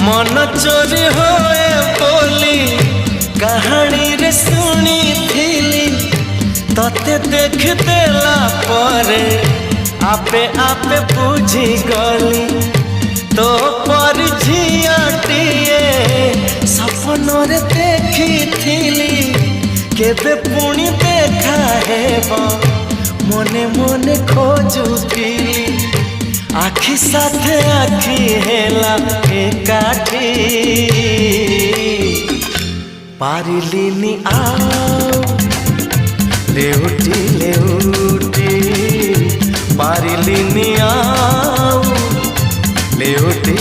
मन चोरी होए बोली कहानी रे सुनी थीली तते देख देला परे आपे आपे बुझी गली तो पर झियाटिए सपन रे देखी थीली केबे पुणी देखा हेबो मने मने खोजुथीली आखि साथे आखि हेला एकाठी पारिलिनी आओ लेउटी पारिलिनी आओ लेउटी